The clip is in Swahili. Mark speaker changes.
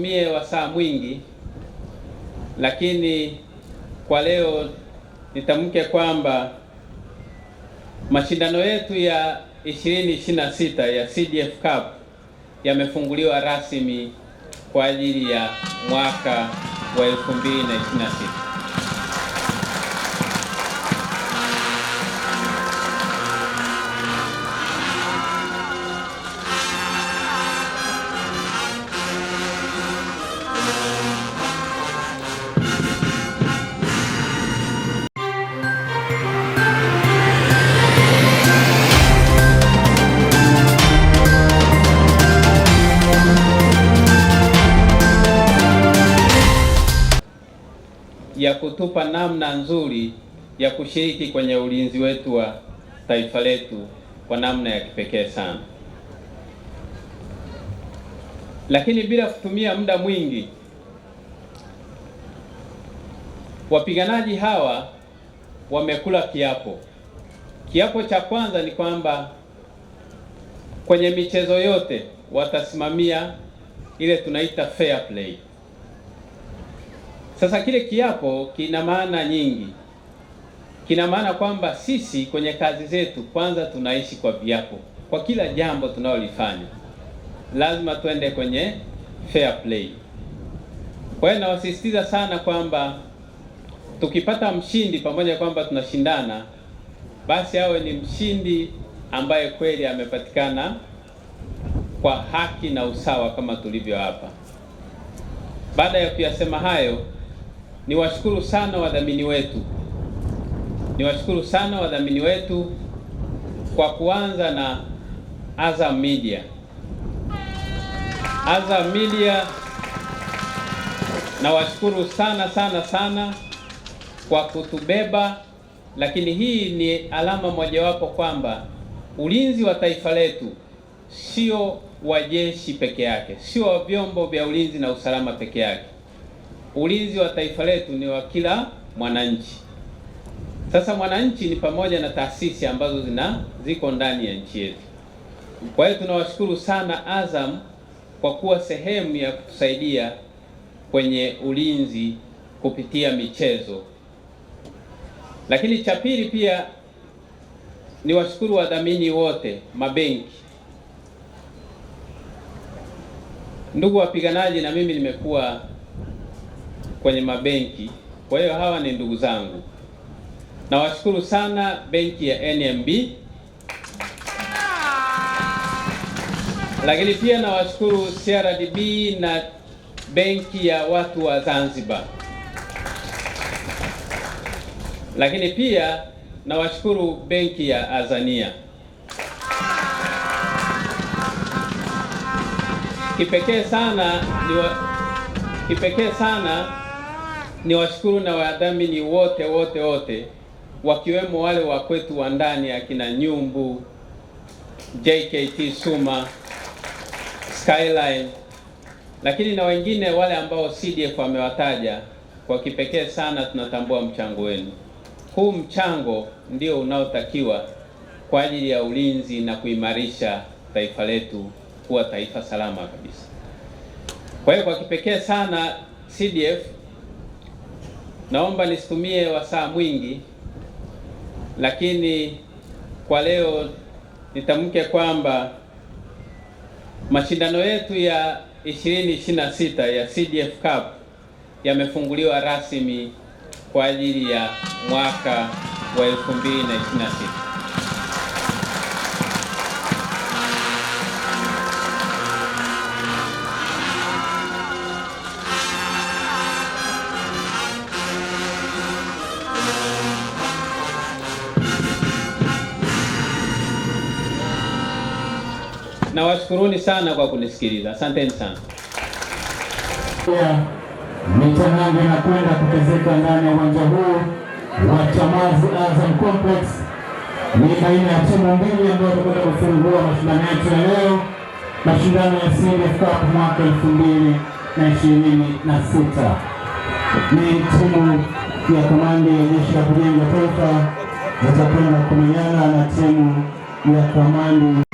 Speaker 1: Mie wasaa mwingi, lakini kwa leo nitamke kwamba mashindano yetu ya 2026 ya CDF Cup yamefunguliwa rasmi kwa ajili ya mwaka wa 2026. Ya kutupa namna nzuri ya kushiriki kwenye ulinzi wetu wa taifa letu kwa namna ya kipekee sana. Lakini bila kutumia muda mwingi, wapiganaji hawa wamekula kiapo. Kiapo cha kwanza ni kwamba kwenye michezo yote watasimamia ile tunaita fair play. Sasa kile kiapo kina maana nyingi. Kina maana kwamba sisi kwenye kazi zetu kwanza tunaishi kwa viapo. Kwa kila jambo tunalolifanya lazima tuende kwenye fair play. Kwa hiyo nawasisitiza sana kwamba tukipata mshindi, pamoja kwamba tunashindana, basi awe ni mshindi ambaye kweli amepatikana kwa haki na usawa kama tulivyo hapa. Baada ya kuyasema hayo, niwashukuru sana wadhamini wetu. Niwashukuru sana wadhamini wetu kwa kuanza na Azam Media. Azam Media nawashukuru sana kwa kutubeba, lakini hii ni alama mojawapo kwamba ulinzi wa taifa letu sio wa jeshi peke yake, sio wa vyombo vya ulinzi na usalama peke yake. Ulinzi wa taifa letu ni wa kila mwananchi. Sasa mwananchi ni pamoja na taasisi ambazo ziko ndani ya nchi yetu. Kwa hiyo tunawashukuru sana Azam kwa kuwa sehemu ya kutusaidia kwenye ulinzi kupitia michezo. Lakini cha pili pia niwashukuru wadhamini wote, mabenki. Ndugu wapiganaji, na mimi nimekuwa kwenye mabenki, kwa hiyo hawa ni ndugu zangu. Nawashukuru sana benki ya NMB, lakini pia nawashukuru CRDB na benki ya watu wa Zanzibar, lakini pia nawashukuru benki ya Azania. Kipekee sana niwashukuru na wadhamini wote wakiwemo wale wa kwetu wa ndani, akina Nyumbu, JKT Suma, Skyline, lakini na wengine wale ambao CDF amewataja. Kwa kipekee sana tunatambua mchango wenu. Huu mchango ndio unaotakiwa kwa ajili ya ulinzi na kuimarisha taifa letu kuwa taifa salama kabisa. Kwa hiyo kwa kipekee sana CDF, naomba nisitumie wasaa mwingi, lakini kwa leo nitamke kwamba mashindano yetu ya 2026 ya CDF Cup yamefunguliwa rasmi kwa ajili ya mwaka wa 2026. Nawashukuruni sana kwa kunisikiliza. Asanteni sana.
Speaker 2: Mitanange inakwenda kuchezeka ndani ya uwanja huu wa Chamazi Azam Complex. Ni baina ya timu mbili ambazo zitakwenda kufungua mashindano yetu ya leo, mashindano ya CDF Cup mwaka 2026. Ni timu ya Kamandi ya Jeshi la Kujenga Taifa zitakwenda kumenyana na timu ya Kamandi